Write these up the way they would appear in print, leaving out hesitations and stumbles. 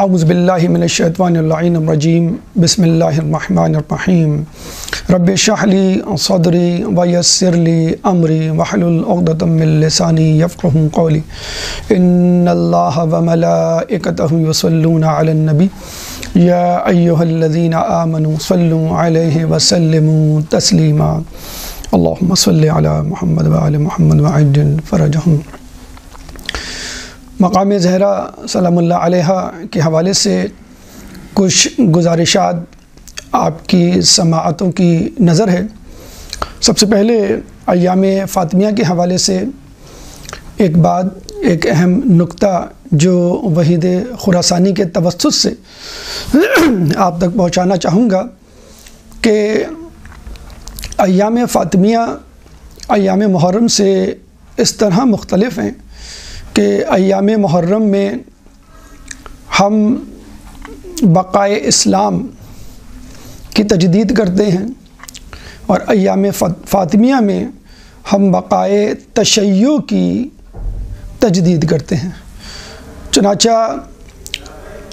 اعوذ باللہ من الشیطان اللعین الرجیم بسم اللہ الرحمن الرحیم رب اشرح لی صدری ویسر لی امری واحلل عقدۃ من لسانی یفقهوا قولی ان اللہ وملائکتہ یصلون علی النبی یا ایہا الذین آمنوا صلوا علیہ وسلموا تسلیما اللہم صلی علی محمد وآل محمد وعجل فرجہم۔ مقام زہرا سلام اللہ علیہ کے حوالے سے کچھ گزارشات آپ کی سماعتوں کی نظر ہے۔ سب سے پہلے ایام فاطمیہ کے حوالے سے ایک اہم نکتہ جو وحید خراسانی کے توسط سے آپ تک پہنچانا چاہوں گا کہ ایام فاطمیہ ایام محرم سے اس طرح مختلف ہیں کہ ایام محرم میں ہم بقائے اسلام کی تجدید کرتے ہیں اور ایام فاطمیہ میں ہم بقائے تشیع کی تجدید کرتے ہیں۔ چنانچہ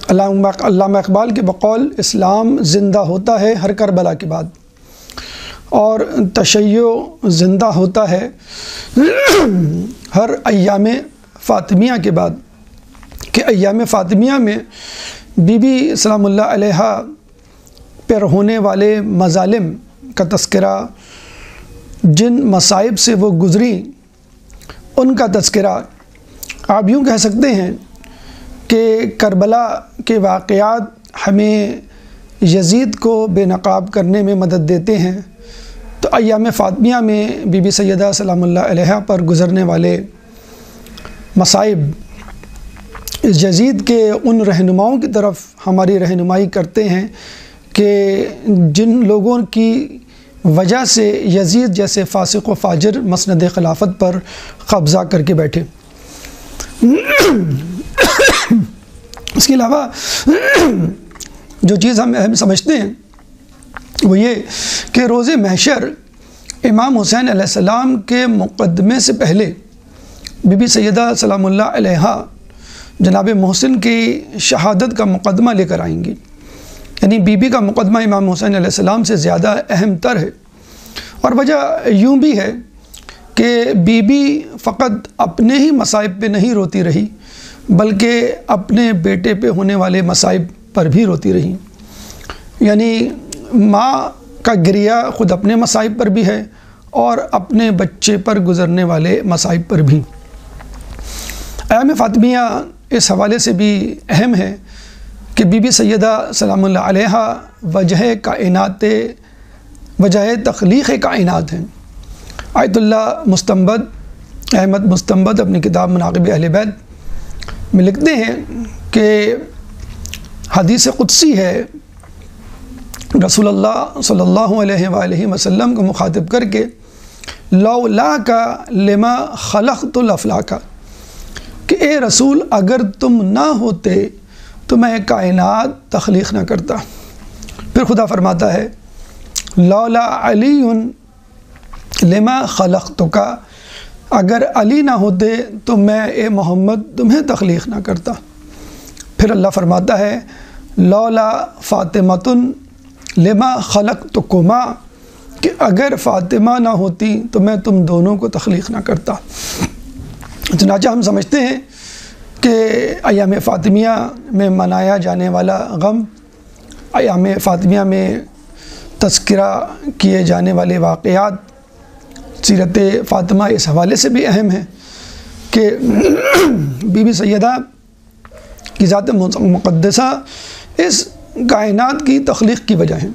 علامہ اقبال کے بقول اسلام زندہ ہوتا ہے ہر کربلا کے بعد اور تشیع زندہ ہوتا ہے ہر ایام فاطمیہ کے بعد، کہ ایام فاطمیہ میں بی بی سلام اللہ علیہ پر ہونے والے مظالم کا تذکرہ، جن مصائب سے وہ گزری ان کا تذکرہ، آپ یوں کہہ سکتے ہیں کہ کربلا کے واقعات ہمیں یزید کو بے نقاب کرنے میں مدد دیتے ہیں، تو ایام فاطمیہ میں بی بی سیدہ سلام اللہ علیہ پر گزرنے والے مصائب یزید کے ان رہنماؤں کی طرف ہماری رہنمائی کرتے ہیں کہ جن لوگوں کی وجہ سے یزید جیسے فاسق و فاجر مسند خلافت پر قبضہ کر کے بیٹھے۔ اس کے علاوہ جو چیز ہم اہم سمجھتے ہیں وہ یہ کہ روز محشر امام حسین علیہ السلام کے مقدمے سے پہلے بی بی سیدہ سلام اللہ علیہ جناب محسن کی شہادت کا مقدمہ لے کر آئیں گی، یعنی بی بی کا مقدمہ امام حسین علیہ السلام سے زیادہ اہم تر ہے، اور وجہ یوں بھی ہے کہ بی بی فقط اپنے ہی مصائب پہ نہیں روتی رہی بلکہ اپنے بیٹے پہ ہونے والے مصائب پر بھی روتی رہی، یعنی ماں کا گریہ خود اپنے مصائب پر بھی ہے اور اپنے بچے پر گزرنے والے مصائب پر بھی۔ ایام فاطمیہ اس حوالے سے بھی اہم ہے کہ بی بی سیدہ سلام اللہ علیہ وجہ تخلیق کائنات ہیں۔ آیت اللہ مستنبط احمد مستنبط اپنی کتاب مناقب اہل بیت میں لکھتے ہیں کہ حدیث قدسی ہے، رسول اللہ صلی اللہ علیہ وآلہ وسلم کو مخاطب کر کے لولاک لما خلقت الافلاک، کہ اے رسول اگر تم نہ ہوتے تو میں کائنات تخلیق نہ کرتا۔ پھر خدا فرماتا ہے لولا علی لما خلقتک، اگر علی نہ ہوتے تو میں اے محمد تمہیں تخلیق نہ کرتا۔ پھر اللہ فرماتا ہے لولا فاطمۃ لما خلقتکما، کہ اگر فاطمہ نہ ہوتی تو میں تم دونوں کو تخلیق نہ کرتا۔ چنانچہ ہم سمجھتے ہیں کہ ایام فاطمیہ میں منایا جانے والا غم، ایام فاطمیہ میں تذکرہ کیے جانے والے واقعات، سیرت فاطمہ اس حوالے سے بھی اہم ہے کہ بی بی سیدہ کی ذات مقدسہ اس کائنات کی تخلیق کی وجہ ہے،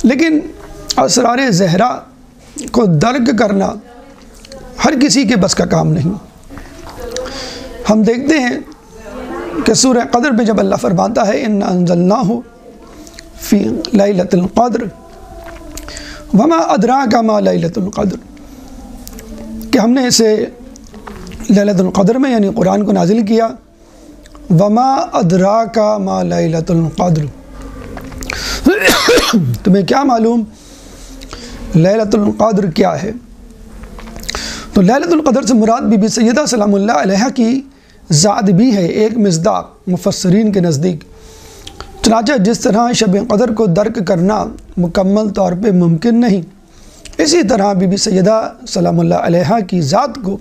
لیکن اسرار زہرا کو درک کرنا ہر کسی کے بس کا کام نہیں۔ ہم دیکھتے ہیں کہ سورہ قدر میں جب اللہ فرماتا ہے اِنَّا أَنزَلْنَاهُ فِي لَيْلَةِ الْقَدْرِ وَمَا أَدْرَاكَ مَا لَيْلَةُ الْقَدْرِ، کہ ہم نے اسے لیلۃ القدر میں یعنی قرآن کو نازل کیا، وَمَا أَدْرَاكَ مَا لَيْلَةُ الْقَدْرِ، تمہیں کیا معلوم لیلۃ القدر کیا ہے؟ تو لیلۃ القدر سے مراد بی بی سیدہ سلام اللہ علیہ کی زاد بھی ہے ایک مصداق مفسرین کے نزدیک۔ چنانچہ جس طرح شب قدر کو درک کرنا مکمل طور پہ ممکن نہیں، اسی طرح بی بی سیدہ سلام اللہ علیہا کی ذات کو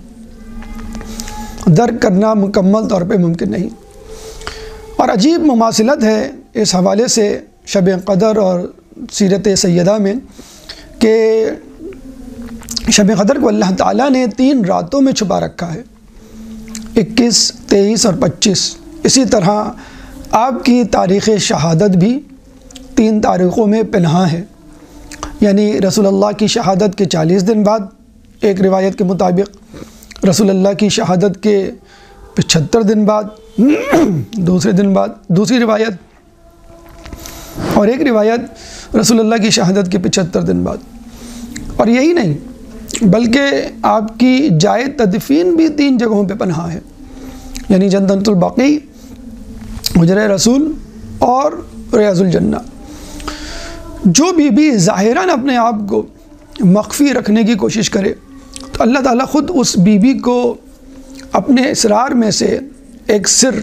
درک کرنا مکمل طور پہ ممکن نہیں۔ اور عجیب مماثلت ہے اس حوالے سے شب قدر اور سیرت سیدہ میں کہ شب قدر کو اللہ تعالیٰ نے 3 راتوں میں چھپا رکھا ہے، 21، 23 اور 25۔ اسی طرح آپ کی تاریخ شہادت بھی 3 تاریخوں میں پنہاں ہے، یعنی رسول اللہ کی شہادت کے 40 دن بعد ایک روایت کے مطابق، رسول اللہ کی شہادت کے 75 دن بعد دوسرے دن بعد دوسری روایت، اور ایک روایت رسول اللہ کی شہادت کے 75 دن بعد۔ اور یہی نہیں بلکہ آپ کی جائے تدفین بھی 3 جگہوں پہ پنہاں ہے، یعنی جنت البقیع، حجرہ رسول اور ریاض الجنہ۔ جو بھی ظاہراً اپنے آپ کو مخفی رکھنے کی کوشش کرے تو اللہ تعالیٰ خود اس بی کو اپنے اسرار میں سے ایک سر،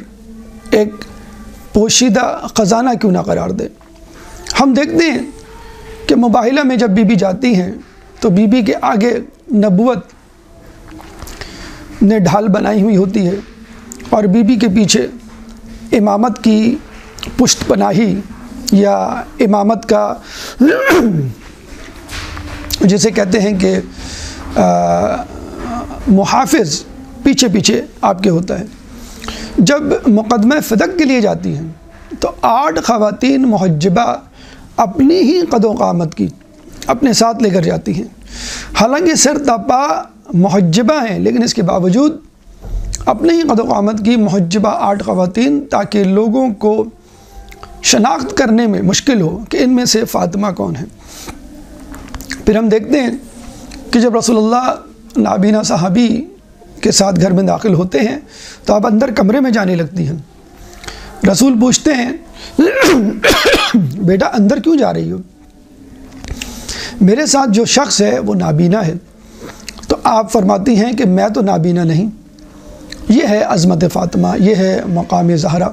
ایک پوشیدہ خزانہ کیوں نہ قرار دے۔ ہم دیکھتے ہیں کہ مباہلہ میں جب بی جاتی ہیں تو بی کے آگے نبوت نے ڈھال بنائی ہوئی ہوتی ہے، اور بی کے پیچھے امامت کی پشت پناہی یا امامت کا جسے کہتے ہیں کہ محافظ پیچھے پیچھے آپ کے ہوتا ہے۔ جب مقدمہ فدق کے لیے جاتی ہیں تو 8 خواتین محجبہ اپنی ہی قد و قامت کی اپنے ساتھ لے کر جاتی ہیں، حالانکہ سر تاپا محجبہ ہیں، لیکن اس کے باوجود اپنے ہی قد و قامت کی محجبہ 8 خواتین، تاکہ لوگوں کو شناخت کرنے میں مشکل ہو کہ ان میں سے فاطمہ کون ہے۔ پھر ہم دیکھتے ہیں کہ جب رسول اللہ نابینا صحابی کے ساتھ گھر میں داخل ہوتے ہیں تو آپ اندر کمرے میں جانے لگتی ہیں۔ رسول پوچھتے ہیں بیٹا اندر کیوں جا رہی ہو؟ میرے ساتھ جو شخص ہے وہ نابینا ہے۔ تو آپ فرماتی ہیں کہ میں تو نابینا نہیں، یہ ہے عظمت فاطمہ، یہ ہے مقام زہرا۔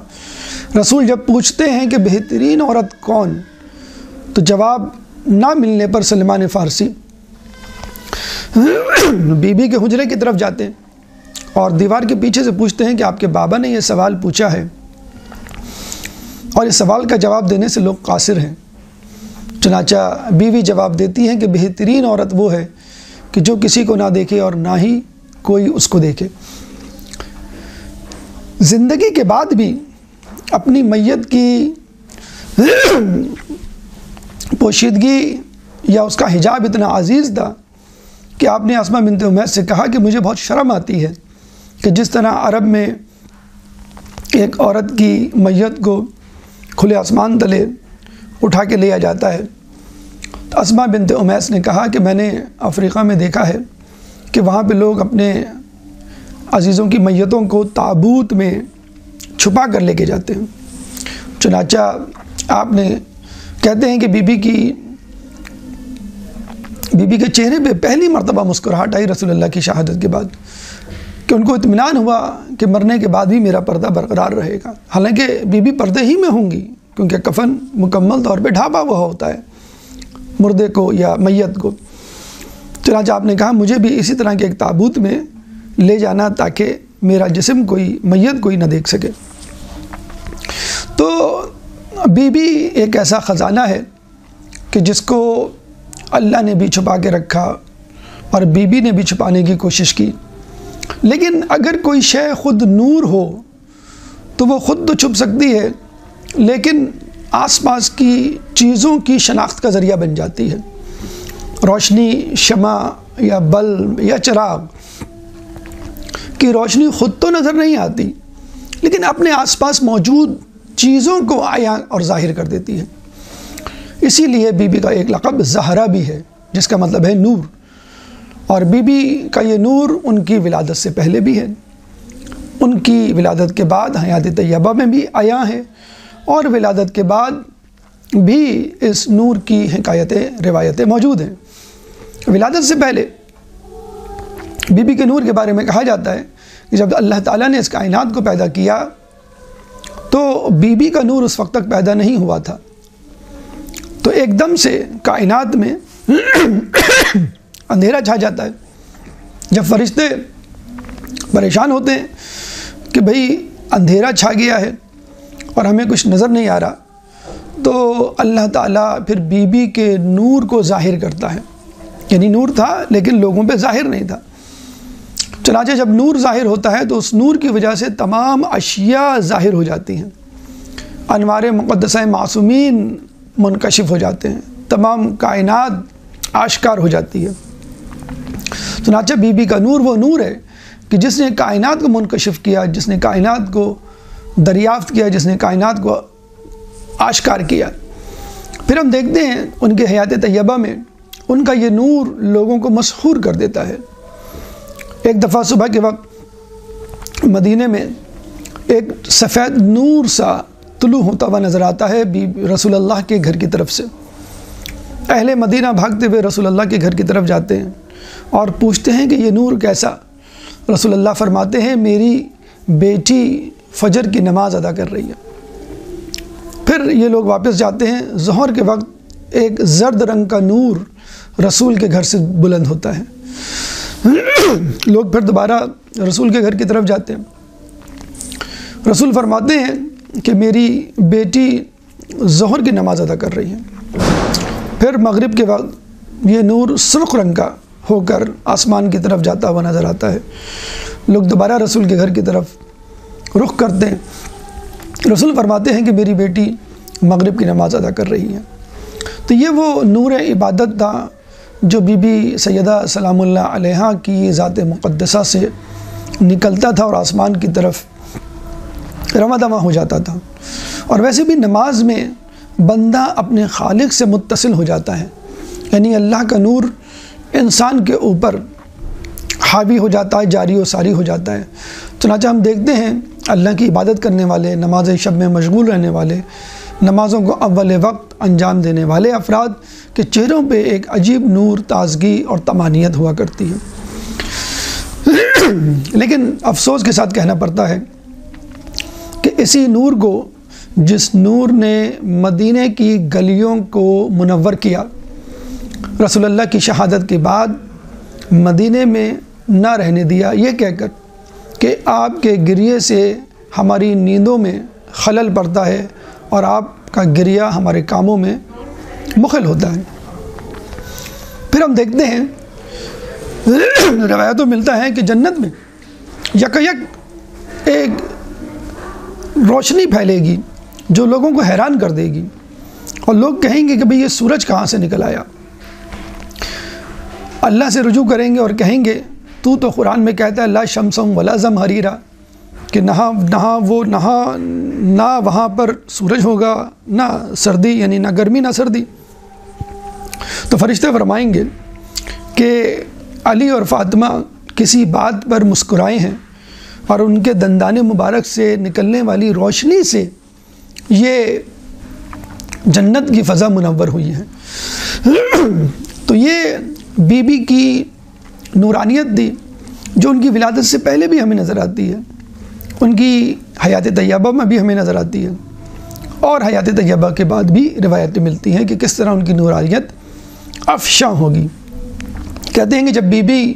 رسول جب پوچھتے ہیں کہ بہترین عورت کون، تو جواب نہ ملنے پر سلمان فارسی بی کے حجرے کی طرف جاتے ہیں اور دیوار کے پیچھے سے پوچھتے ہیں کہ آپ کے بابا نے یہ سوال پوچھا ہے اور اس سوال کا جواب دینے سے لوگ قاصر ہیں۔ چنانچہ بیوی جواب دیتی ہیں کہ بہترین عورت وہ ہے کہ جو کسی کو نہ دیکھے اور نہ ہی کوئی اس کو دیکھے۔ زندگی کے بعد بھی اپنی میت کی پوشیدگی یا اس کا حجاب اتنا عزیز تھا کہ آپ نے اسماء بنت امیس سے کہا کہ مجھے بہت شرم آتی ہے کہ جس طرح عرب میں ایک عورت کی میت کو کھلے آسمان تلے اٹھا کے لیا جاتا ہے، تو اسماء بنت امیس نے کہا کہ میں نے افریقہ میں دیکھا ہے کہ وہاں پہ لوگ اپنے عزیزوں کی میتوں کو تابوت میں چھپا کر لے کے جاتے ہیں۔ چنانچہ آپ نے کہتے ہیں کہ بی بی کے چہرے پہ پہلی مرتبہ مسکراہٹ آئی رسول اللہ کی شہادت کے بعد، کہ ان کو اطمینان ہوا کہ مرنے کے بعد بھی میرا پردہ برقرار رہے گا، حالانکہ بی بی پردے ہی میں ہوں گی کیونکہ کفن مکمل طور پہ ڈھانپا ہوا ہوتا ہے مردے کو یا میت کو۔ چنانچہ آپ نے کہا مجھے بھی اسی طرح کے ایک تابوت میں لے جانا تاکہ میرا جسم کوئی میت کوئی نہ دیکھ سکے۔ تو بی بی ایک ایسا خزانہ ہے کہ جس کو اللہ نے بھی چھپا کے رکھا اور بی بی نے بھی چھپانے کی کوشش کی، لیکن اگر کوئی شے خود نور ہو تو وہ خود تو چھپ سکتی ہے لیکن آس پاس کی چیزوں کی شناخت کا ذریعہ بن جاتی ہے۔ روشنی، شمع یا بلب یا چراغ کی روشنی خود تو نظر نہیں آتی لیکن اپنے آس پاس موجود چیزوں کو عیاں اور ظاہر کر دیتی ہے۔ اسی لیے بی بی کا ایک لقب زہرا بھی ہے جس کا مطلب ہے نور، اور بی بی کا یہ نور ان کی ولادت سے پہلے بھی ہے، ان کی ولادت کے بعد حیات طیبہ میں بھی عیاں ہے، اور ولادت کے بعد بھی اس نور کی حکایتیں روایتیں موجود ہیں۔ ولادت سے پہلے بی بی کے نور کے بارے میں کہا جاتا ہے کہ جب اللہ تعالیٰ نے اس کائنات کو پیدا کیا تو بی بی کا نور اس وقت تک پیدا نہیں ہوا تھا، تو ایک دم سے کائنات میں اندھیرا چھا جاتا ہے۔ جب فرشتے پریشان ہوتے ہیں کہ بھئی اندھیرا چھا گیا ہے اور ہمیں کچھ نظر نہیں آ رہا، تو اللہ تعالیٰ پھر بی بی کے نور کو ظاہر کرتا ہے، یعنی نور تھا لیکن لوگوں پہ ظاہر نہیں تھا۔ چنانچہ جب نور ظاہر ہوتا ہے تو اس نور کی وجہ سے تمام اشیاء ظاہر ہو جاتی ہیں، انوار مقدسہ معصومین منکشف ہو جاتے ہیں، تمام کائنات آشکار ہو جاتی ہے۔ چنانچہ بی بی کا نور وہ نور ہے کہ جس نے کائنات کو منکشف کیا، جس نے کائنات کو دریافت کیا، جس نے کائنات کو آشکار کیا۔ پھر ہم دیکھتے ہیں ان کے حیات طیبہ میں ان کا یہ نور لوگوں کو مسحور کر دیتا ہے۔ ایک دفعہ صبح کے وقت مدینے میں ایک سفید نور سا طلوع ہوتا ہوا نظر آتا ہے رسول اللہ کے گھر کی طرف سے۔ اہل مدینہ بھاگتے ہوئے رسول اللہ کے گھر کی طرف جاتے ہیں اور پوچھتے ہیں کہ یہ نور کیسا؟ رسول اللہ فرماتے ہیں میری بیٹی فجر کی نماز ادا کر رہی ہے۔ پھر یہ لوگ واپس جاتے ہیں، ظہر کے وقت ایک زرد رنگ کا نور رسول کے گھر سے بلند ہوتا ہے۔ لوگ پھر دوبارہ رسول کے گھر کی طرف جاتے ہیں، رسول فرماتے ہیں کہ میری بیٹی ظہر کی نماز ادا کر رہی ہے۔ پھر مغرب کے وقت یہ نور سرخ رنگ کا ہو کر آسمان کی طرف جاتا ہوا نظر آتا ہے۔ لوگ دوبارہ رسول کے گھر کی طرف رخ کرتے ہیں، رسول فرماتے ہیں کہ میری بیٹی مغرب کی نماز ادا کر رہی ہے۔ تو یہ وہ نور عبادت تھا جو بی بی سیدہ سلام اللہ علیہا کی ذات مقدسہ سے نکلتا تھا اور آسمان کی طرف رواں دواں ہو جاتا تھا۔ اور ویسے بھی نماز میں بندہ اپنے خالق سے متصل ہو جاتا ہے، یعنی اللہ کا نور انسان کے اوپر حاوی ہو جاتا ہے، جاری و ساری ہو جاتا ہے۔ چنانچہ ہم دیکھتے ہیں اللہ کی عبادت کرنے والے، نماز شب میں مشغول رہنے والے، نمازوں کو اول وقت انجام دینے والے افراد کے چہروں پہ ایک عجیب نور، تازگی اور طمانینت ہوا کرتی ہے۔ لیکن افسوس کے ساتھ کہنا پڑتا ہے کہ اسی نور کو، جس نور نے مدینے کی گلیوں کو منور کیا، رسول اللہ کی شہادت کے بعد مدینے میں نہ رہنے دیا، یہ کہہ کر کہ آپ کے گریے سے ہماری نیندوں میں خلل پڑتا ہے اور آپ کا گریہ ہمارے کاموں میں مخل ہوتا ہے۔ پھر ہم دیکھتے ہیں روایتوں ملتا ہے کہ جنت میں یک ایک روشنی پھیلے گی جو لوگوں کو حیران کر دے گی، اور لوگ کہیں گے کہ بھئی یہ سورج کہاں سے نکل آیا؟ اللہ سے رجوع کریں گے اور کہیں گے تو قرآن میں کہتا ہے لا شمسم ولا زمہریرا، کہ نہ وہاں پر سورج ہوگا، نہ سردی، یعنی نہ گرمی نہ سردی۔ تو فرشتے فرمائیں گے کہ علی اور فاطمہ کسی بات پر مسکرائے ہیں اور ان کے دندان مبارک سے نکلنے والی روشنی سے یہ جنت کی فضا منور ہوئی ہے۔ تو یہ بی بی کی نورانیت تھی جو ان کی ولادت سے پہلے بھی ہمیں نظر آتی ہے، ان کی حیات طیبہ میں بھی ہمیں نظر آتی ہے، اور حیات طیبہ کے بعد بھی روایتیں ملتی ہیں کہ کس طرح ان کی نورانیت افشاں ہوگی۔ کہتے ہیں کہ جب بی بی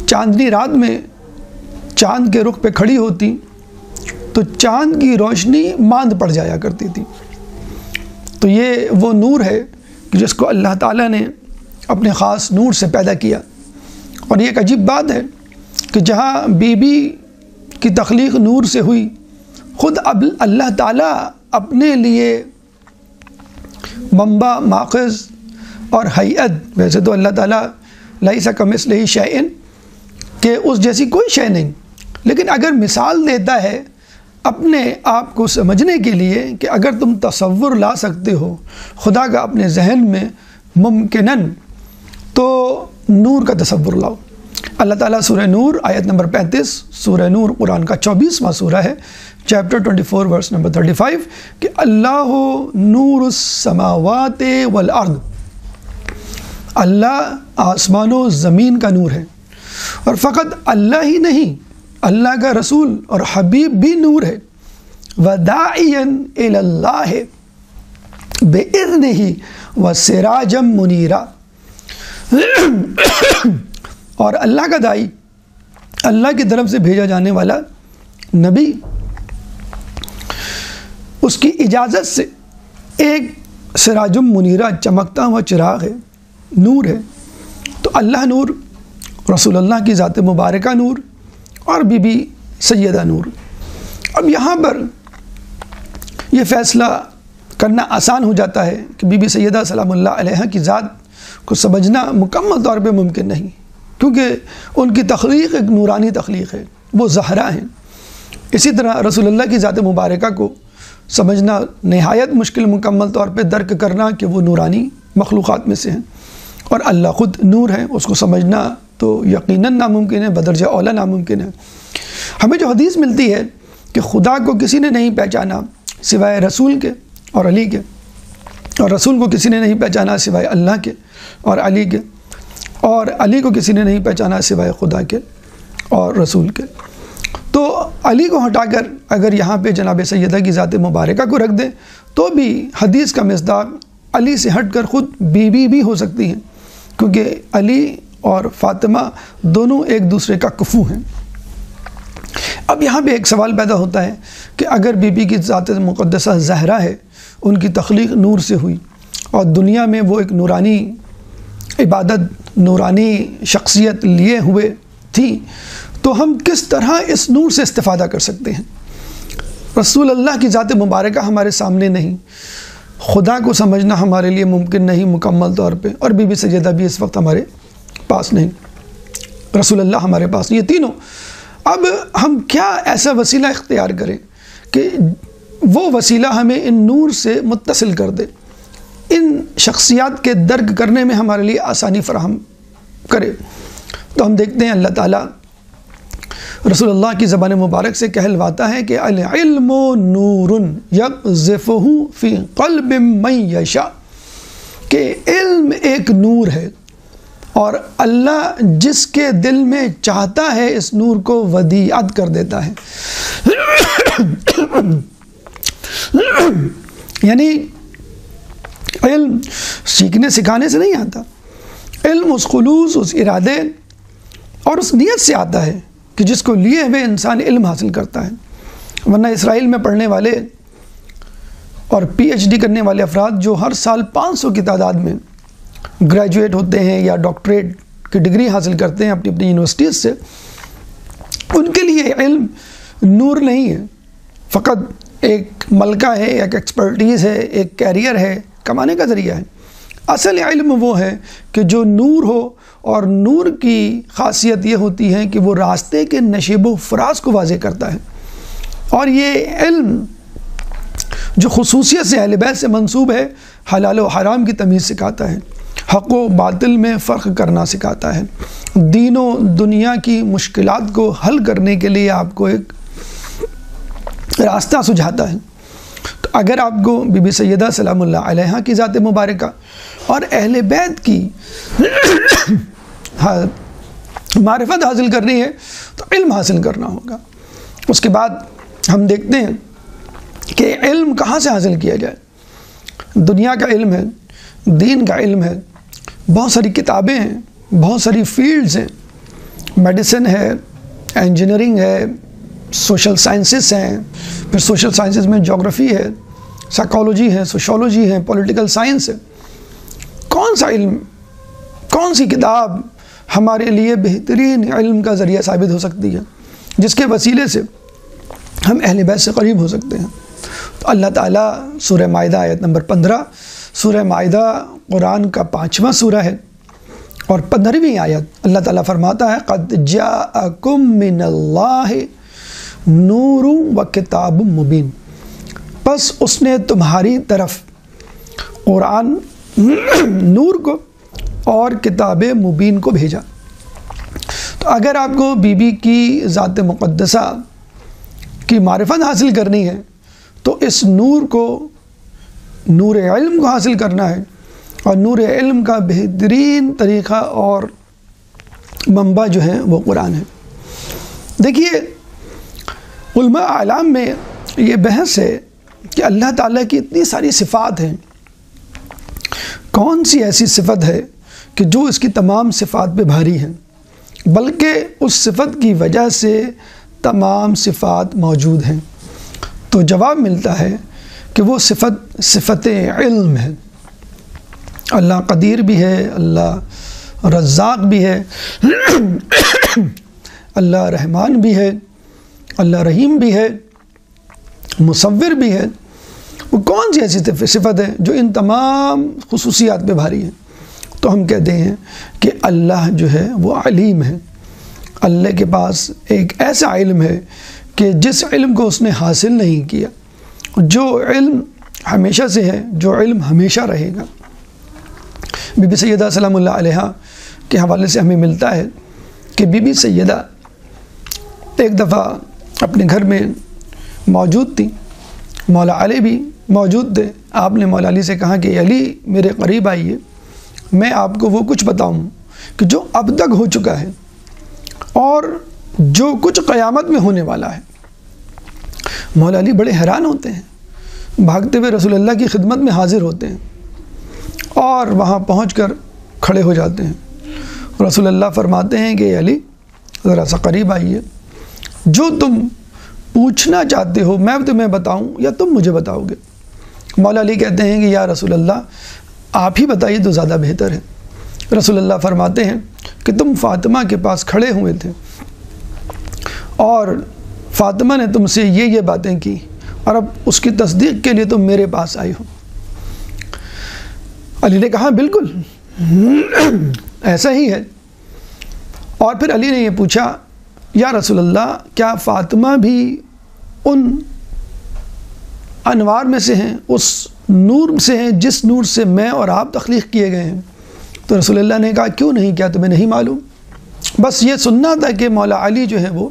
چاندنی رات میں چاند کے رخ پہ کھڑی ہوتی تو چاند کی روشنی ماند پڑ جایا کرتی تھی۔ تو یہ وہ نور ہے کہ جس کو اللہ تعالیٰ نے اپنے خاص نور سے پیدا کیا۔ اور یہ ایک عجیب بات ہے کہ جہاں بی بی کی تخلیق نور سے ہوئی، خود اب اللہ تعالیٰ اپنے لیے منبع، ماخذ اور ہیئت، ویسے تو اللہ تعالیٰ لیس کمثلہ شیء، کہ اس جیسی کوئی شے نہیں، لیکن اگر مثال دیتا ہے اپنے آپ کو سمجھنے کے لیے کہ اگر تم تصور لا سکتے ہو خدا کا اپنے ذہن میں ممکناً، تو نور کا تصور لاؤ۔ اللہ تعالیٰ سورہ نور آیت نمبر 35، سورہ نور قرآن کا 24واں سورہ ہے، چیپٹر 24 ورس نمبر 35، کہ اللہ نور السماوات والارض، اللہ آسمان و زمین کا نور ہے۔ اور فقط اللہ ہی نہیں، اللہ کا رسول اور حبیب بھی نور ہے، وَدَاعِيًا إِلَى اللَّهِ بِإِذْنِهِ وَسِرَاجًا مُنِيرًا، اور اللہ کا داعی، اللہ کی طرف سے بھیجا جانے والا نبی، اس کی اجازت سے ایک سراج منیرہ چمکتا ہوا چراغ ہے، نور ہے۔ تو اللہ نور، رسول اللہ کی ذات مبارکہ نور، اور بی بی سیدہ نور۔ اب یہاں پر یہ فیصلہ کرنا آسان ہو جاتا ہے کہ بی بی سیدہ سلام اللہ علیہا کی ذات کو سمجھنا مکمل طور پہ ممکن نہیں، کیونکہ ان کی تخلیق ایک نورانی تخلیق ہے، وہ زہرا ہیں۔ اسی طرح رسول اللہ کی ذات مبارکہ کو سمجھنا نہایت مشکل، مکمل طور پہ درک کرنا کہ وہ نورانی مخلوقات میں سے ہیں، اور اللہ خود نور ہے، اس کو سمجھنا تو یقیناً ناممکن ہے، بدرجہ اولا ناممکن ہے۔ ہمیں جو حدیث ملتی ہے کہ خدا کو کسی نے نہیں پہچانا سوائے رسول کے اور علی کے، اور رسول کو کسی نے نہیں پہچانا سوائے اللہ کے اور علی کے، اور علی کو کسی نے نہیں پہچانا سوائے خدا کے اور رسول کے، تو علی کو ہٹا کر اگر یہاں پہ جناب سیدہ کی ذات مبارکہ کو رکھ دیں تو بھی حدیث کا مصداق علی سے ہٹ کر خود بیوی بھی ہو سکتی ہیں، کیونکہ علی اور فاطمہ دونوں ایک دوسرے کا کفو ہیں۔ اب یہاں پہ ایک سوال پیدا ہوتا ہے کہ اگر بی بی کی ذات مقدسہ زہرا ہے، ان کی تخلیق نور سے ہوئی، اور دنیا میں وہ ایک نورانی عبادت، نورانی شخصیت لیے ہوئے تھی، تو ہم کس طرح اس نور سے استفادہ کر سکتے ہیں؟ رسول اللہ کی ذات مبارکہ ہمارے سامنے نہیں، خدا کو سمجھنا ہمارے لیے ممکن نہیں مکمل طور پہ، اور بی بی سیدہ بھی اس وقت ہمارے پاس نہیں، رسول اللہ ہمارے پاس نہیں، یہ تینوں۔ اب ہم کیا ایسا وسیلہ اختیار کریں کہ وہ وسیلہ ہمیں ان نور سے متصل کر دے، ان شخصیات کے درک کرنے میں ہمارے لیے آسانی فراہم کرے؟ تو ہم دیکھتے ہیں اللہ تعالیٰ رسول اللہ کی زبان مبارک سے کہلواتا ہے کہ العلم نور یقذفہ فی قلب من یشاء، کہ علم ایک نور ہے، اور اللہ جس کے دل میں چاہتا ہے اس نور کو ودیعت کر دیتا ہے۔ یعنی علم سیکھنے سکھانے سے نہیں آتا، علم اس خلوص، اس ارادے اور اس نیت سے آتا ہے کہ جس کو لیے ہوئے انسان علم حاصل کرتا ہے۔ ورنہ اسرائیل میں پڑھنے والے اور پی ایچ ڈی کرنے والے افراد جو ہر سال 500 کی تعداد میں گریجویٹ ہوتے ہیں یا ڈاکٹریٹ کی ڈگری حاصل کرتے ہیں اپنی اپنی یونیورسٹیز سے، ان کے لیے علم نور نہیں ہے، فقط ایک ملکہ ہے، ایک ایکسپرٹیز ہے، ایک کیریئر ہے، کمانے کا ذریعہ ہے۔ اصل علم وہ ہے کہ جو نور ہو، اور نور کی خاصیت یہ ہوتی ہے کہ وہ راستے کے نشیب و فراز کو واضح کرتا ہے، اور یہ علم جو خصوصیت سے اہل بیت سے منسوب ہے، حلال و حرام کی تمیز سکھاتا ہے، حق و باطل میں فرق کرنا سکھاتا ہے، دین و دنیا کی مشکلات کو حل کرنے کے لیے آپ کو ایک راستہ سجھاتا ہے۔ تو اگر آپ کو بی بی سیدہ سلام اللہ علیہا کی ذات مبارکہ اور اہل بیت کی معرفت حاصل کرنی ہے تو علم حاصل کرنا ہوگا۔ اس کے بعد ہم دیکھتے ہیں کہ علم کہاں سے حاصل کیا جائے۔ دنیا کا علم ہے، دین کا علم ہے، بہت ساری کتابیں ہیں، بہت ساری فیلڈز ہیں، میڈیسن ہے، انجینئرنگ ہے، سوشل سائنسز ہیں، پھر سوشل سائنسز میں جغرافی ہے، سائیکالوجی ہے، سوشولوجی ہے، پولیٹیکل سائنس ہے۔ کون سا علم، کون سی کتاب ہمارے لیے بہترین علم کا ذریعہ ثابت ہو سکتی ہے، جس کے وسیلے سے ہم اہل بیت سے قریب ہو سکتے ہیں؟ تو اللہ تعالیٰ سورہ مائدہ آیت نمبر 15، سورہ مائدہ قرآن کا 5واں سورہ ہے، اور 15ویں آیت اللہ تعالیٰ فرماتا ہے قد جاءکم من اللہ نور و کتاب مبین، پس اس نے تمہاری طرف قرآن نور کو اور کتاب مبین کو بھیجا۔ تو اگر آپ کو بی بی کی ذات مقدسہ کی معرفت حاصل کرنی ہے تو اس نور کو، نور علم کو حاصل کرنا ہے، اور نور علم کا بہترین طریقہ اور منبع جو ہے وہ قرآن ہے۔ دیکھیے علماء اعلام میں یہ بحث ہے کہ اللہ تعالیٰ کی اتنی ساری صفات ہیں، کون سی ایسی صفت ہے کہ جو اس کی تمام صفات پہ بھاری ہیں، بلکہ اس صفت کی وجہ سے تمام صفات موجود ہیں؟ تو جواب ملتا ہے کہ وہ صفت علم ہے۔ اللہ قدیر بھی ہے، اللہ رزاق بھی ہے، اللہ رحمان بھی ہے، اللہ رحیم بھی ہے، مصور بھی ہے۔ وہ کون سی ایسی صفت ہے جو ان تمام خصوصیات پہ بھاری ہے؟ تو ہم کہتے ہیں کہ اللہ جو ہے وہ علیم ہے۔ اللہ کے پاس ایک ایسا علم ہے کہ جس علم کو اس نے حاصل نہیں کیا، جو علم ہمیشہ سے ہے، جو علم ہمیشہ رہے گا۔ بی بی سیدہ سلام اللہ علیہ کے حوالے سے ہمیں ملتا ہے کہ بی بی سیدہ ایک دفعہ اپنے گھر میں موجود تھی، مولا علی بھی موجود تھے۔ آپ نے مولا علی سے کہا کہ علی میرے قریب آئیے، میں آپ کو وہ کچھ بتاؤں کہ جو اب تک ہو چکا ہے اور جو کچھ قیامت میں ہونے والا ہے۔ مولا علی بڑے حیران ہوتے ہیں، بھاگتے ہوئے رسول اللہ کی خدمت میں حاضر ہوتے ہیں اور وہاں پہنچ کر کھڑے ہو جاتے ہیں۔ رسول اللہ فرماتے ہیں کہ علی ذرا سا قریب آئیے، جو تم پوچھنا چاہتے ہو میں تمہیں بتاؤں یا تم مجھے بتاؤ گے؟ مولا علی کہتے ہیں کہ یا رسول اللہ آپ ہی بتائیے تو زیادہ بہتر ہے۔ رسول اللہ فرماتے ہیں کہ تم فاطمہ کے پاس کھڑے ہوئے تھے اور فاطمہ نے تم سے یہ باتیں کی اور اب اس کی تصدیق کے لیے تم میرے پاس آئی ہو۔ علی نے کہا بالکل ایسا ہی ہے۔ اور پھر علی نے یہ پوچھا یا رسول اللہ کیا فاطمہ بھی ان انوار میں سے ہیں، اس نور سے ہیں جس نور سے میں اور آپ تخلیق کیے گئے ہیں؟ تو رسول اللہ نے کہا کیوں نہیں، کیا تمہیں نہیں معلوم؟ بس یہ سننا تھا کہ مولا علی جو ہے وہ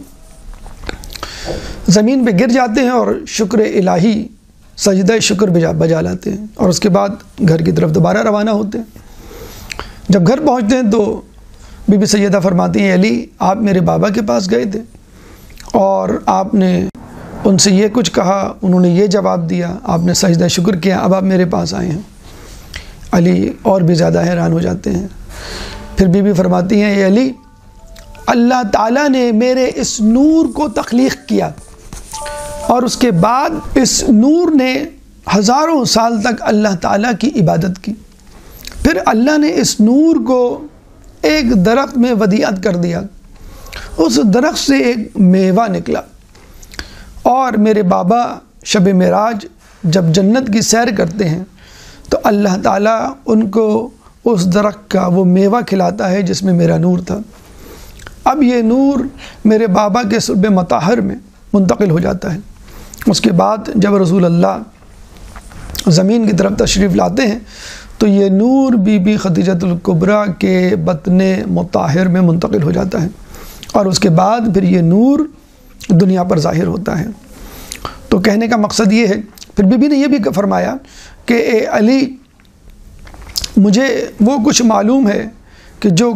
زمین پہ گر جاتے ہیں اور شکر الہی سجدہ شکر بجا لاتے ہیں اور اس کے بعد گھر کی طرف دوبارہ روانہ ہوتے ہیں۔ جب گھر پہنچتے ہیں تو بی بی سیدہ فرماتی ہیں علی آپ میرے بابا کے پاس گئے تھے اور آپ نے ان سے یہ کچھ کہا، انہوں نے یہ جواب دیا، آپ نے سجدہ شکر کیا، اب آپ میرے پاس آئے ہیں۔ علی اور بھی زیادہ حیران ہو جاتے ہیں۔ پھر بی بی فرماتی ہیں اے علی اللہ تعالیٰ نے میرے اس نور کو تخلیق کیا اور اس کے بعد اس نور نے ہزاروں سال تک اللہ تعالیٰ کی عبادت کی، پھر اللہ نے اس نور کو ایک درخت میں ودیعت کر دیا، اس درخت سے ایک میوہ نکلا اور میرے بابا شب معراج جب جنت کی سیر کرتے ہیں تو اللہ تعالیٰ ان کو اس درخت کا وہ میوہ کھلاتا ہے جس میں میرا نور تھا۔ اب یہ نور میرے بابا کے صلب مطہر میں منتقل ہو جاتا ہے۔ اس کے بعد جب رسول اللہ زمین کی طرف تشریف لاتے ہیں تو یہ نور بی بی خدیجۃ الکبریٰ کے بطن مطہر میں منتقل ہو جاتا ہے اور اس کے بعد پھر یہ نور دنیا پر ظاہر ہوتا ہے۔ تو کہنے کا مقصد یہ ہے، پھر بی بی نے یہ بھی فرمایا کہ اے علی مجھے وہ کچھ معلوم ہے کہ جو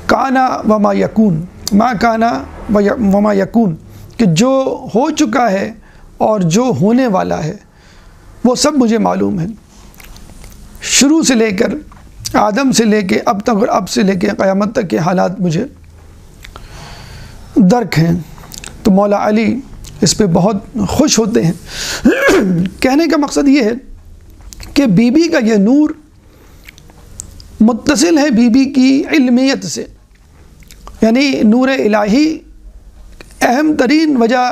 کانا وما یکون، ما کانا وما یکون، کہ جو ہو چکا ہے اور جو ہونے والا ہے وہ سب مجھے معلوم ہے، شروع سے لے کر آدم سے لے کے اب تک اور اب سے لے کے قیامت تک کے حالات مجھے درک ہیں۔ تو مولا علی اس پہ بہت خوش ہوتے ہیں۔ کہنے کا مقصد یہ ہے کہ بی بی کا یہ نور متصل ہے بی بی کی علمیت سے، یعنی نور الہی اہم ترین وجہ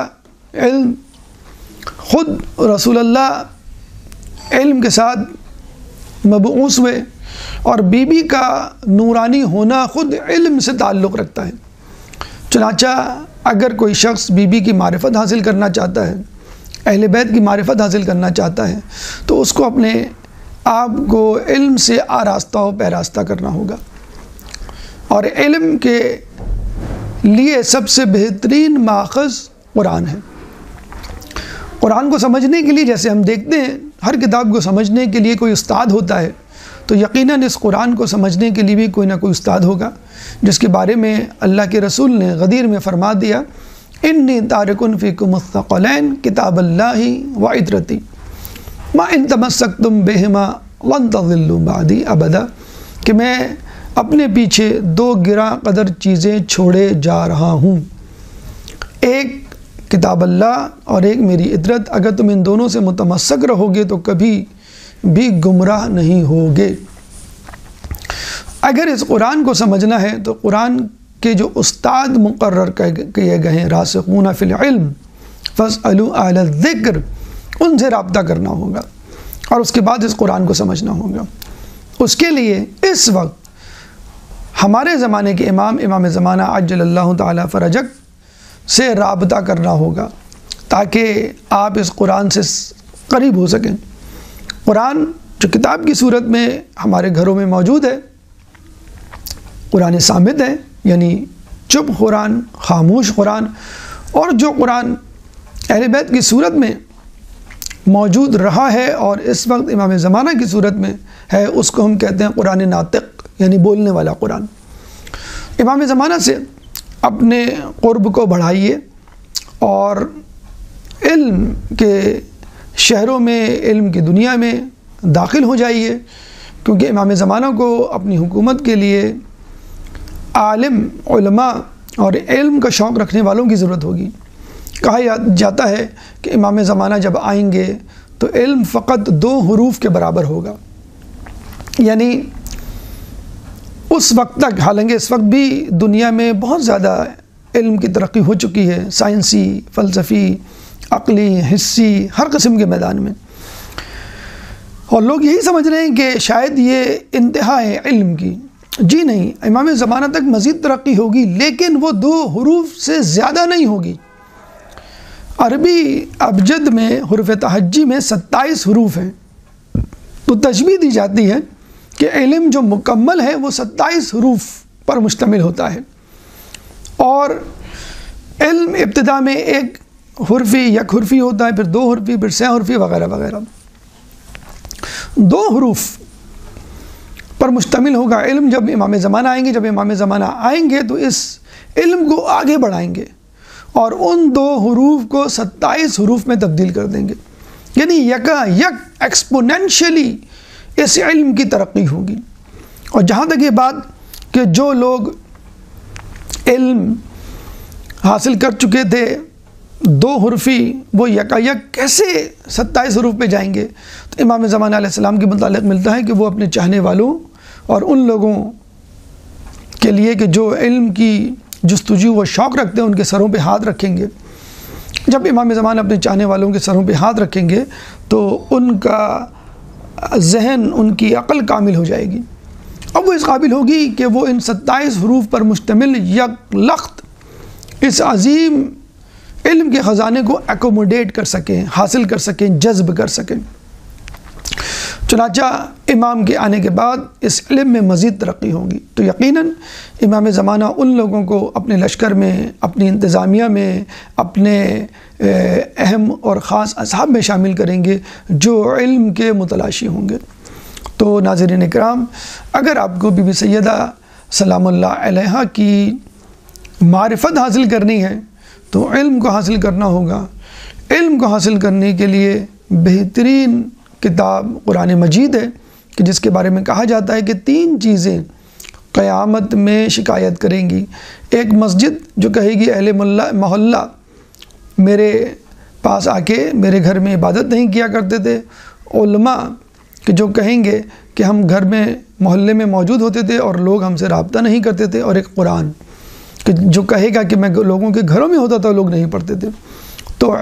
علم، خود رسول اللہ علم کے ساتھ مبعوث ہوئے اور بی بی کا نورانی ہونا خود علم سے تعلق رکھتا ہے۔ چنانچہ اگر کوئی شخص بی بی کی معرفت حاصل کرنا چاہتا ہے، اہل بیت کی معرفت حاصل کرنا چاہتا ہے تو اس کو اپنے آپ کو علم سے آراستہ و پیراستہ کرنا ہوگا، اور علم کے لیے سب سے بہترین ماخذ قرآن ہے۔ قرآن کو سمجھنے کے لیے جیسے ہم دیکھتے ہیں ہر کتاب کو سمجھنے کے لیے کوئی استاد ہوتا ہے، تو یقیناً اس قرآن کو سمجھنے کے لیے بھی کوئی نہ کوئی استاد ہوگا، جس کے بارے میں اللہ کے رسول نے غدیر میں فرما دیا انی تارکن فیکم الثقلین کتاب اللہ و عطرتی ما ان تمسکتم بہما لن تضلوا بعدی ابدا، کہ میں اپنے پیچھے دو گراں قدر چیزیں چھوڑے جا رہا ہوں، ایک کتاب اللہ اور ایک میری عطرت، اگر تم ان دونوں سے متمسک رہو گے تو کبھی بھی گمراہ نہیں ہوگے۔ اگر اس قرآن کو سمجھنا ہے تو قرآن کے جو استاد مقرر کیے گئے ہیں راسخون فی العلم فاسألوا اہل الذکر، ان سے رابطہ کرنا ہوگا اور اس کے بعد اس قرآن کو سمجھنا ہوگا۔ اس کے لیے اس وقت ہمارے زمانے کے امام زمانہ عجل اللہ تعالی فرجک سے رابطہ کرنا ہوگا تاکہ آپ اس قرآن سے قریب ہو سکیں۔ قرآن جو کتاب کی صورت میں ہمارے گھروں میں موجود ہے، قرآن صامت ہے، یعنی چپ قرآن، خاموش قرآن، اور جو قرآن اہل بیت کی صورت میں موجود رہا ہے اور اس وقت امام زمانہ کی صورت میں ہے، اس کو ہم کہتے ہیں قرآن ناطق، یعنی بولنے والا قرآن۔ امام زمانہ سے اپنے قرب کو بڑھائیے اور علم کے شہروں میں، علم کی دنیا میں داخل ہو جائیے، کیونکہ امام زمانہ کو اپنی حکومت کے لیے عالم، علماء اور علم کا شوق رکھنے والوں کی ضرورت ہوگی۔ کہا جاتا ہے کہ امام زمانہ جب آئیں گے تو علم فقط 2 حروف کے برابر ہوگا، یعنی اس وقت تک، حالانکہ اس وقت بھی دنیا میں بہت زیادہ علم کی ترقی ہو چکی ہے، سائنسی، فلسفی، عقلی، حسی، ہر قسم کے میدان میں، اور لوگ یہی سمجھ رہے ہیں کہ شاید یہ انتہا ہے علم کی۔ جی نہیں، امام زمانہ تک مزید ترقی ہوگی، لیکن وہ 2 حروف سے زیادہ نہیں ہوگی۔ عربی ابجد میں حروف تہجی میں 27 حروف ہیں، تو تشبیہ دی جاتی ہے کہ علم جو مکمل ہے وہ 27 حروف پر مشتمل ہوتا ہے، اور علم ابتدا میں 1 حرفی، 1 حرفی ہوتا ہے، پھر 2 حرفی، پھر 6 حرفی وغیرہ وغیرہ۔ 2 حروف پر مشتمل ہوگا علم جب امام زمانہ آئیں گے۔ جب امام زمانہ آئیں گے تو اس علم کو آگے بڑھائیں گے اور ان 2 حروف کو 27 حروف میں تبدیل کر دیں گے، یعنی یکا یک ایکسپوننشلی اس علم کی ترقی ہوگی۔ اور جہاں تک یہ بات کہ جو لوگ علم حاصل کر چکے تھے 2 حرفی، وہ یکا یک کیسے 27 حروف پہ جائیں گے، تو امام زمانہ علیہ السلام کے متعلق ملتا ہے کہ وہ اپنے چاہنے والوں اور ان لوگوں کے لیے کہ جو علم کی جستجو و شوق رکھتے ہیں ان کے سروں پہ ہاتھ رکھیں گے۔ جب امام زمانہ اپنے چاہنے والوں کے سروں پہ ہاتھ رکھیں گے تو ان کا ذہن، ان کی عقل کامل ہو جائے گی، اب وہ اس قابل ہوگی کہ وہ ان 27 حروف پر مشتمل یک لخت اس عظیم علم کے خزانے کو ایکوموڈیٹ کر سکیں، حاصل کر سکیں، جذب کر سکیں۔ چنانچہ امام کے آنے کے بعد اس علم میں مزید ترقی ہوگی، تو یقیناً امام زمانہ ان لوگوں کو اپنے لشکر میں، اپنی انتظامیہ میں، اپنے اہم اور خاص اصحاب میں شامل کریں گے جو علم کے متلاشی ہوں گے۔ تو ناظرین اکرام، اگر آپ کو بی بی سیدہ سلام اللہ علیہا کی معرفت حاصل کرنی ہے تو علم کو حاصل کرنا ہوگا۔ علم کو حاصل کرنے کے لیے بہترین کتاب قرآن مجید ہے کہ جس کے بارے میں کہا جاتا ہے کہ 3 چیزیں قیامت میں شکایت کریں گی۔ ایک مسجد جو کہے گی اہل محلہ میرے پاس آ کے میرے گھر میں عبادت نہیں کیا کرتے تھے، علماء کہ جو کہیں گے کہ ہم گھر میں، محلے میں موجود ہوتے تھے اور لوگ ہم سے رابطہ نہیں کرتے تھے، اور ایک قرآن کہ جو کہے گا کہ میں لوگوں کے گھروں میں ہوتا تھا، لوگ نہیں پڑھتے تھے۔ تو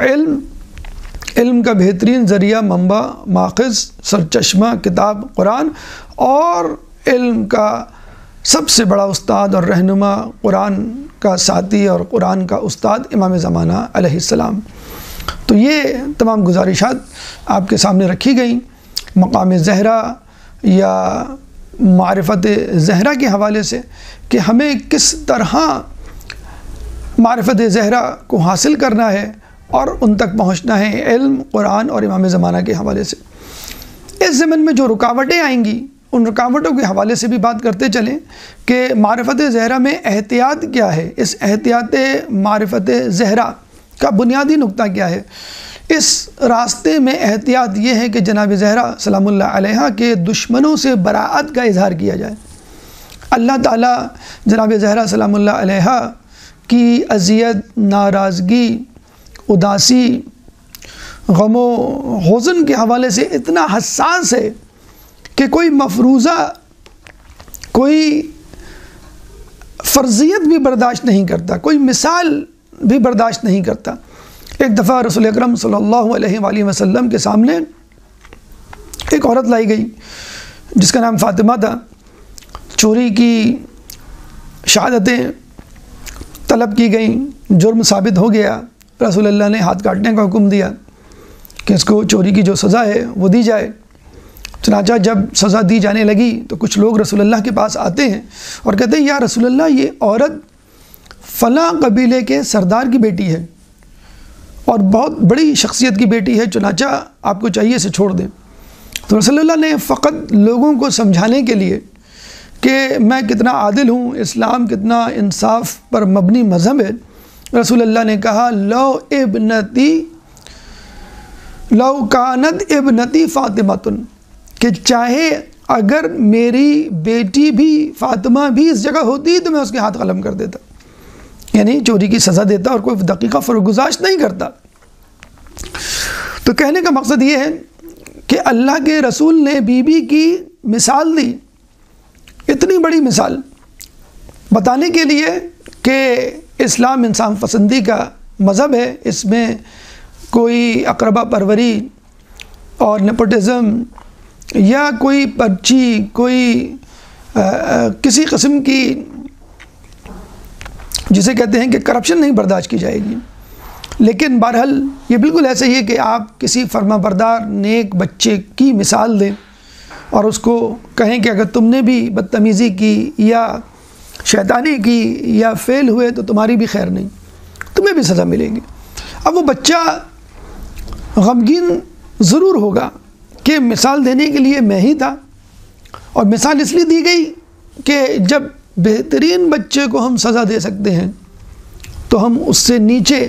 علم کا بہترین ذریعہ، منبع، ماخذ، سرچشمہ کتاب قرآن، اور علم کا سب سے بڑا استاد اور رہنما، قرآن کا ساتھی اور قرآن کا استاد امام زمانہ علیہ السلام۔ تو یہ تمام گزارشات آپ کے سامنے رکھی گئیں مقام زہرا یا معرفت زہرا کے حوالے سے کہ ہمیں کس طرح معرفت زہرا کو حاصل کرنا ہے اور ان تک پہنچنا ہے علم، قرآن اور امام زمانہ کے حوالے سے۔ اس زمن میں جو رکاوٹیں آئیں گی ان رکاوٹوں کے حوالے سے بھی بات کرتے چلیں کہ معرفت زہرا میں احتیاط کیا ہے، اس احتیاط معرفت زہرا کا بنیادی نقطہ کیا ہے۔ اس راستے میں احتیاط یہ ہے کہ جناب زہرا سلام اللہ علیہا کے دشمنوں سے براءت کا اظہار کیا جائے۔ اللہ تعالیٰ جناب زہرا سلام اللہ علیہا کی اذیت، ناراضگی، اداسی، غم و حزن کے حوالے سے اتنا حساس ہے کہ کوئی مفروضہ، کوئی فرضیت بھی برداشت نہیں کرتا، کوئی مثال بھی برداشت نہیں کرتا۔ ایک دفعہ رسول اکرم صلی اللہ علیہ وآلہ وسلم کے سامنے ایک عورت لائی گئی جس کا نام فاطمہ تھا۔ چوری کی شہادتیں طلب کی گئیں، جرم ثابت ہو گیا، رسول اللہ نے ہاتھ کاٹنے کا حکم دیا کہ اس کو چوری کی جو سزا ہے وہ دی جائے۔ چنانچہ جب سزا دی جانے لگی تو کچھ لوگ رسول اللہ کے پاس آتے ہیں اور کہتے ہیں یا رسول اللہ یہ عورت فلاں قبیلے کے سردار کی بیٹی ہے اور بہت بڑی شخصیت کی بیٹی ہے، چنانچہ آپ کو چاہیے اسے چھوڑ دیں۔ تو رسول اللہ نے فقط لوگوں کو سمجھانے کے لیے کہ میں کتنا عادل ہوں، اسلام کتنا انصاف پر مبنی مذہب ہے، رسول اللہ نے کہا لو کانت ابنتی فاطمۃ، کہ چاہے اگر میری بیٹی بھی فاطمہ بھی اس جگہ ہوتی تو میں اس کے ہاتھ قلم کر دیتا، یعنی چوری کی سزا دیتا اور کوئی دقیقہ فرگزاشت نہیں کرتا۔ تو کہنے کا مقصد یہ ہے کہ اللہ کے رسول نے بی بی کی مثال دی، اتنی بڑی مثال بتانے کے لیے کہ اسلام انسان پسندی کا مذہب ہے، اس میں کوئی اقربا پروری اور نیپوٹزم یا کوئی پرچی، کوئی کسی قسم کی جسے کہتے ہیں کہ کرپشن نہیں برداشت کی جائے گی۔ لیکن بہرحال یہ بالکل ایسا ہی ہے کہ آپ کسی فرما بردار نیک بچے کی مثال دیں اور اس کو کہیں کہ اگر تم نے بھی بدتمیزی کی یا شیطانی کی یا فیل ہوئے تو تمہاری بھی خیر نہیں، تمہیں بھی سزا ملے گی۔ اب وہ بچہ غمگین ضرور ہوگا کہ مثال دینے کے لیے میں ہی تھا، اور مثال اس لیے دی گئی کہ جب بہترین بچے کو ہم سزا دے سکتے ہیں تو ہم اس سے نیچے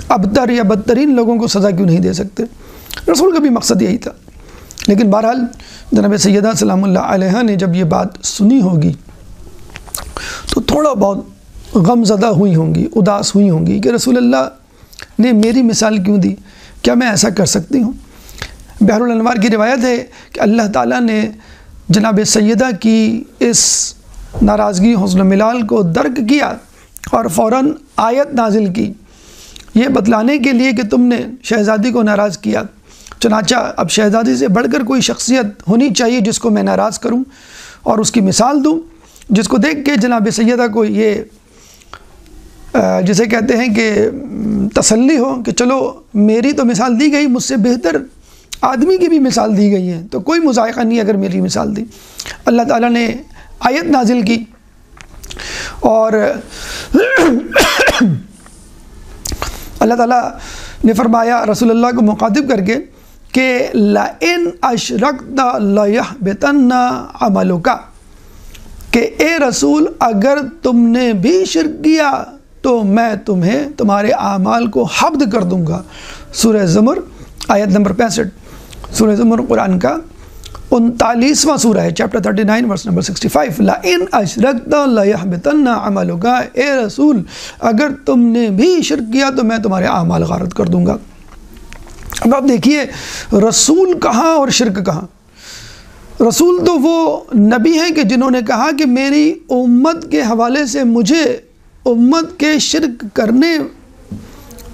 ابتر یا بدترین لوگوں کو سزا کیوں نہیں دے سکتے۔ رسول کا بھی مقصد یہی تھا۔ لیکن بہرحال جناب سیدہ سلام اللہ علیہا نے جب یہ بات سنی ہوگی تو تھوڑا بہت غم زدہ ہوئی ہوں گی، اداس ہوئی ہوں گی کہ رسول اللہ نے میری مثال کیوں دی، کیا میں ایسا کر سکتی ہوں؟ بحر الانوار کی روایت ہے کہ اللہ تعالیٰ نے جناب سیدہ کی اس ناراضگی، حزن و ملال کو درک کیا اور فوراً آیت نازل کی یہ بتلانے کے لیے کہ تم نے شہزادی کو ناراض کیا، چنانچہ اب شہزادی سے بڑھ کر کوئی شخصیت ہونی چاہیے جس کو میں ناراض کروں اور اس کی مثال دوں، جس کو دیکھ کے جناب سیدہ کو یہ جسے کہتے ہیں کہ تسلی ہو کہ چلو میری تو مثال دی گئی، مجھ سے بہتر آدمی کی بھی مثال دی گئی ہے تو کوئی مذائقہ نہیں اگر میری مثال دی۔ اللہ تعالیٰ نے آیت نازل کی اور اللہ تعالیٰ نے فرمایا رسول اللہ کو مخاطب کر کے کہ لَإِنْ أَشْرَكْتَ لَيَحْبِطَنَّ عَمَلُكَ، کہ اے رسول اگر تم نے بھی شرک کیا تو میں تمہیں تمہارے اعمال کو حبط کر دوں گا۔ سورہ زمر آیت نمبر 65۔ سورہ زمر قرآن کا 39واں سورہ ہے، چیپٹر 39 ورس نمبر 65۔ لَإِنْ أَشْرَكْتَ لَيَحْبِطَنَّ عَمَلُكَ، اے رسول اگر تم نے بھی شرک کیا تو میں تمہارے اعمال غارت کر دوں گا۔ اب آپ دیکھیے رسول کہاں اور شرک کہاں۔ رسول تو وہ نبی ہیں کہ جنہوں نے کہا کہ میری امت کے حوالے سے مجھے امت کے شرک کرنے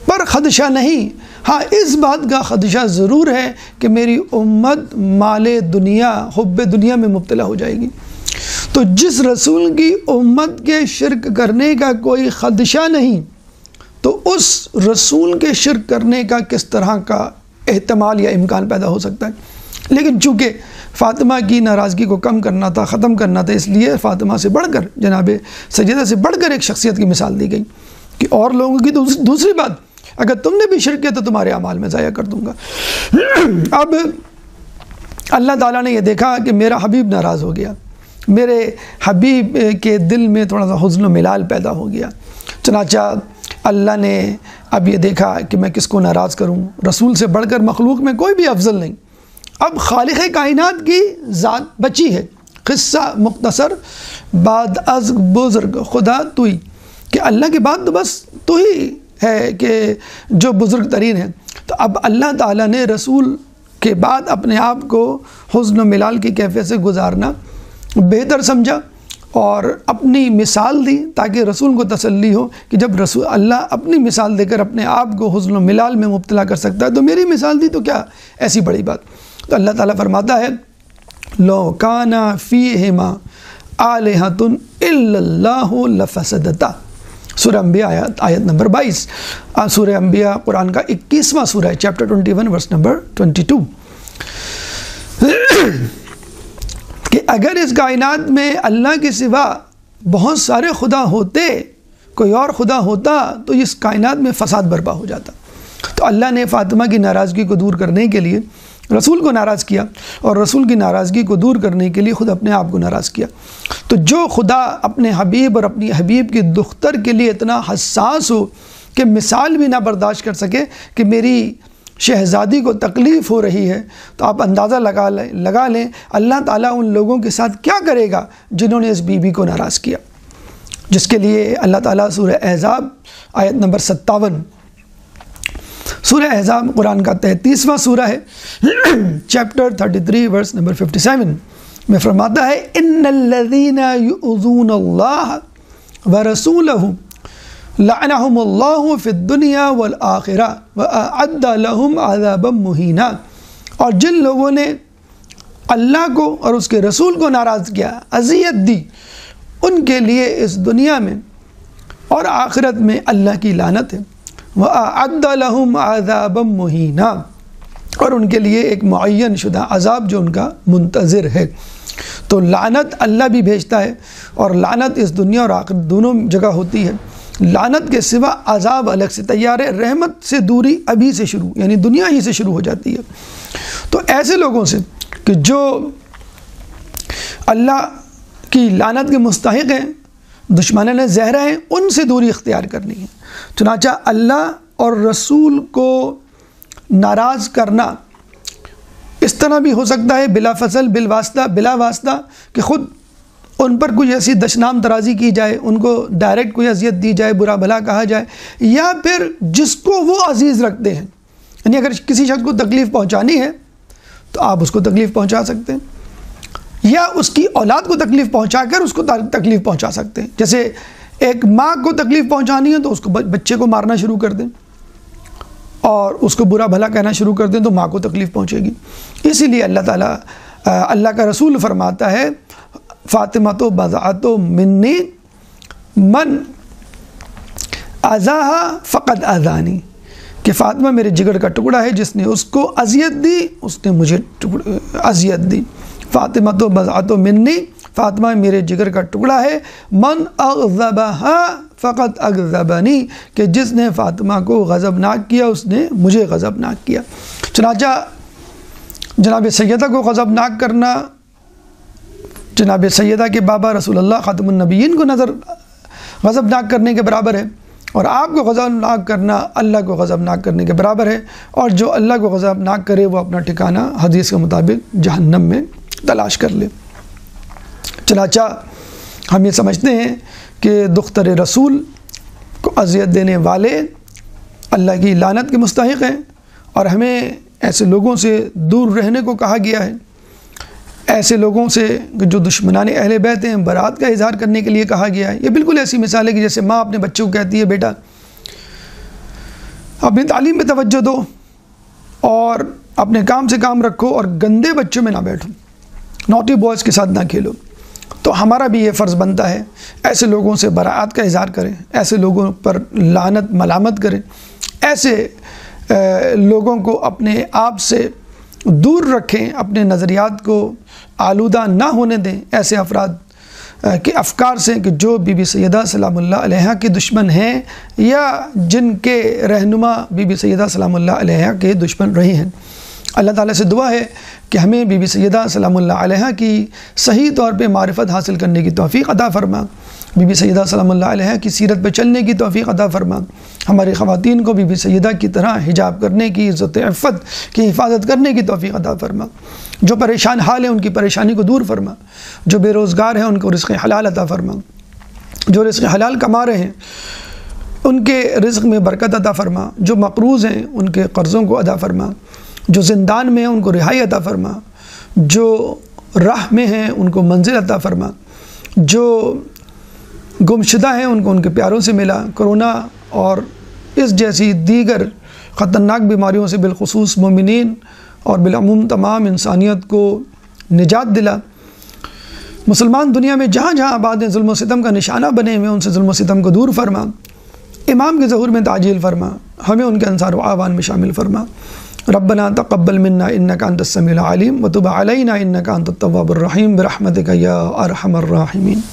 پر خدشہ نہیں، ہاں اس بات کا خدشہ ضرور ہے کہ میری امت مال دنیا، حب دنیا میں مبتلا ہو جائے گی۔ تو جس رسول کی امت کے شرک کرنے کا کوئی خدشہ نہیں تو اس رسول کے شرک کرنے کا کس طرح کا احتمال یا امکان پیدا ہو سکتا ہے۔ لیکن چونکہ فاطمہ کی ناراضگی کو کم کرنا تھا، ختم کرنا تھا، اس لیے فاطمہ سے بڑھ کر، جناب سیدہ سے بڑھ کر ایک شخصیت کی مثال دی گئی کہ اور لوگوں کی دوسری بات، اگر تم نے بھی شرک کیا تو تمہارے اعمال میں ضائع کر دوں گا۔ اب اللہ تعالیٰ نے یہ دیکھا کہ میرا حبیب ناراض ہو گیا، میرے حبیب کے دل میں تھوڑا سا حزن و ملال پیدا ہو گیا، چنانچہ اللہ نے اب یہ دیکھا کہ میں کس کو ناراض کروں، رسول سے بڑھ کر مخلوق میں کوئی بھی افضل نہیں، اب خالق کائنات کی ذات بچی ہے۔ قصہ مختصر، بعد از بزرگ خدا تو ہی، کہ اللہ کے بعد تو بس تو ہی ہے کہ جو بزرگ ترین ہے۔ تو اب اللہ تعالیٰ نے رسول کے بعد اپنے آپ کو حزن و ملال کی کیفیت سے گزارنا بہتر سمجھا اور اپنی مثال دی تاکہ رسول کو تسلی ہو کہ جب رسول اللہ اپنی مثال دے کر اپنے آپ کو حزن و ملال میں مبتلا کر سکتا ہے تو میری مثال دی تو کیا ایسی بڑی بات۔ تو اللہ تعالیٰ فرماتا ہے لو کانا فیہما آلہۃ الا اللہ لفسدتا، سورہ انبیاء آیت نمبر 22۔ سورہ انبیاء قرآن کا 21واں سورہ ہے، چیپٹر 21 ورس نمبر 22، کہ اگر اس کائنات میں اللہ کے سوا بہت سارے خدا ہوتے، کوئی اور خدا ہوتا تو اس کائنات میں فساد برپا ہو جاتا۔ تو اللہ نے فاطمہ کی ناراضگی کو دور کرنے کے لیے رسول کو ناراض کیا، اور رسول کی ناراضگی کو دور کرنے کے لیے خود اپنے آپ کو ناراض کیا۔ تو جو خدا اپنے حبیب اور اپنی حبیب کی دختر کے لیے اتنا حساس ہو کہ مثال بھی نہ برداشت کر سکے کہ میری شہزادی کو تکلیف ہو رہی ہے، تو آپ اندازہ لگا لیں اللہ تعالیٰ ان لوگوں کے ساتھ کیا کرے گا جنہوں نے اس بی بی کو ناراض کیا، جس کے لیے اللہ تعالیٰ سورہ احزاب آیت نمبر 57، سورہ احزاب قرآن کا 33واں سورہ ہے، چیپٹر 33 ورس نمبر 57 میں فرماتا ہے ان الذین یؤذون اللہ ورسولہ لعنہم اللہ فی الدنیا والآخرہ واعد لہم عذابا مہینا، اور جن لوگوں نے اللہ کو اور اس کے رسول کو ناراض کیا، اذیت دی، ان کے لیے اس دنیا میں اور آخرت میں اللہ کی لعنت ہے، وَأَعَدَّ لَهُمْ عَذَابًا مُهِينًا، اور ان کے لیے ایک معین شدہ عذاب جو ان کا منتظر ہے۔ تو لعنت اللہ بھی بھیجتا ہے، اور لعنت اس دنیا اور آخرت دونوں جگہ ہوتی ہے۔ لعنت کے سوا عذاب الگ سے تیار ہے، رحمت سے دوری ابھی سے شروع، یعنی دنیا ہی سے شروع ہو جاتی ہے۔ تو ایسے لوگوں سے کہ جو اللہ کی لعنت کے مستحق ہیں، دشمنان زہرا ہیں، ان سے دوری اختیار کرنی ہے۔ چنانچہ اللہ اور رسول کو ناراض کرنا اس طرح بھی ہو سکتا ہے بلا فصل بالواسطہ، بلا واسطہ، کہ خود ان پر کوئی ایسی دشنام ترازی کی جائے، ان کو ڈائریکٹ کوئی اذیت دی جائے، برا بھلا کہا جائے، یا پھر جس کو وہ عزیز رکھتے ہیں، یعنی اگر کسی شخص کو تکلیف پہنچانی ہے تو آپ اس کو تکلیف پہنچا سکتے ہیں، یا اس کی اولاد کو تکلیف پہنچا کر اس کو تکلیف پہنچا سکتے ہیں۔ جیسے ایک ماں کو تکلیف پہنچانی ہے تو اس کو بچے کو مارنا شروع کر دیں اور اس کو برا بھلا کہنا شروع کر دیں تو ماں کو تکلیف پہنچے گی۔ اسی لیے اللہ تعالیٰ اللہ کا رسول فرماتا ہے فاطمہ تو بضعۃ منی من اذاہا فقد اذانی، کہ فاطمہ میرے جگر کا ٹکڑا ہے، جس نے اس کو اذیت دی اس نے مجھے اذیت دی۔ فاطمہ تو بضعۃ منی، فاطمہ میرے جگر کا ٹکڑا ہے، من اغضبہا فقط اغضبنی، کہ جس نے فاطمہ کو غضبناک کیا اس نے مجھے غضبناک کیا۔ چنانچہ جناب سیدہ کو غضبناک کرنا جناب سیدہ کے بابا رسول اللہ خاتم النبیین کو غضبناک کرنے کے برابر ہے، اور آپ کو غضبناک کرنا اللہ کو غضبناک کرنے کے برابر ہے، اور جو اللہ کو غضبناک کرے وہ اپنا ٹھکانہ حدیث کے مطابق جہنم میں تلاش کر لے۔ چنانچہ ہم یہ سمجھتے ہیں کہ دختر رسول کو اذیت دینے والے اللہ کی لعنت کے مستحق ہیں، اور ہمیں ایسے لوگوں سے دور رہنے کو کہا گیا ہے، ایسے لوگوں سے جو دشمنان اہل بیت ہیں برات کا اظہار کرنے کے لیے کہا گیا ہے۔ یہ بالکل ایسی مثال ہے کہ جیسے ماں اپنے بچے کو کہتی ہے بیٹا اپنی تعلیم پہ توجہ دو اور اپنے کام سے کام رکھو اور گندے بچوں میں نہ بیٹھو، نوٹی بوائز کے ساتھ نہ کھیلو، تو ہمارا بھی یہ فرض بنتا ہے ایسے لوگوں سے براعت کا اظہار کریں، ایسے لوگوں پر لعنت ملامت کریں، ایسے لوگوں کو اپنے آپ سے دور رکھیں، اپنے نظریات کو آلودہ نہ ہونے دیں ایسے افراد کے افکار سے کہ جو بی بی سیدہ سلام اللہ علیہا کے دشمن ہیں یا جن کے رہنما بی بی سیدہ سلام اللہ علیہا کے دشمن رہے ہیں۔ اللہ تعالیٰ سے دعا ہے کہ ہمیں بی بی سیدہ سلام اللہ علیہا کی صحیح طور پہ معرفت حاصل کرنے کی توفیق عطا فرما، بی بی سیدہ سلام اللہ علیہا کی سیرت پہ چلنے کی توفیق عطا فرما، ہماری خواتین کو بی بی سیدہ کی طرح حجاب کرنے کی، عزت عفت کی حفاظت کرنے کی توفیق عطا فرما، جو پریشان حال ہیں ان کی پریشانی کو دور فرما، جو بے روزگار ہیں ان کو رزق حلال عطا فرما، جو رزق حلال کما رہے ہیں ان کے رزق میں برکت عطا فرما، جو مقروض ہیں ان کے قرضوں کو ادا فرما، جو زندان میں ہیں ان کو رہائی عطا فرما، جو راہ میں ہیں ان کو منزل عطا فرما، جو گمشدہ ہیں ان کو ان کے پیاروں سے ملا، کرونا اور اس جیسی دیگر خطرناک بیماریوں سے بالخصوص مومنین اور بالعموم تمام انسانیت کو نجات دلا، مسلمان دنیا میں جہاں جہاں آباد ہیں ظلم و ستم کا نشانہ بنے ہوئے ان سے ظلم و ستم کو دور فرما، امام کے ظہور میں تعجیل فرما، ہمیں ان کے انصار و اعوان میں شامل فرما۔ ربنا تقبل منا انك انت السميع العليم وتب علينا انك انت التواب الرحيم برحمتك يا ارحم الراحمين۔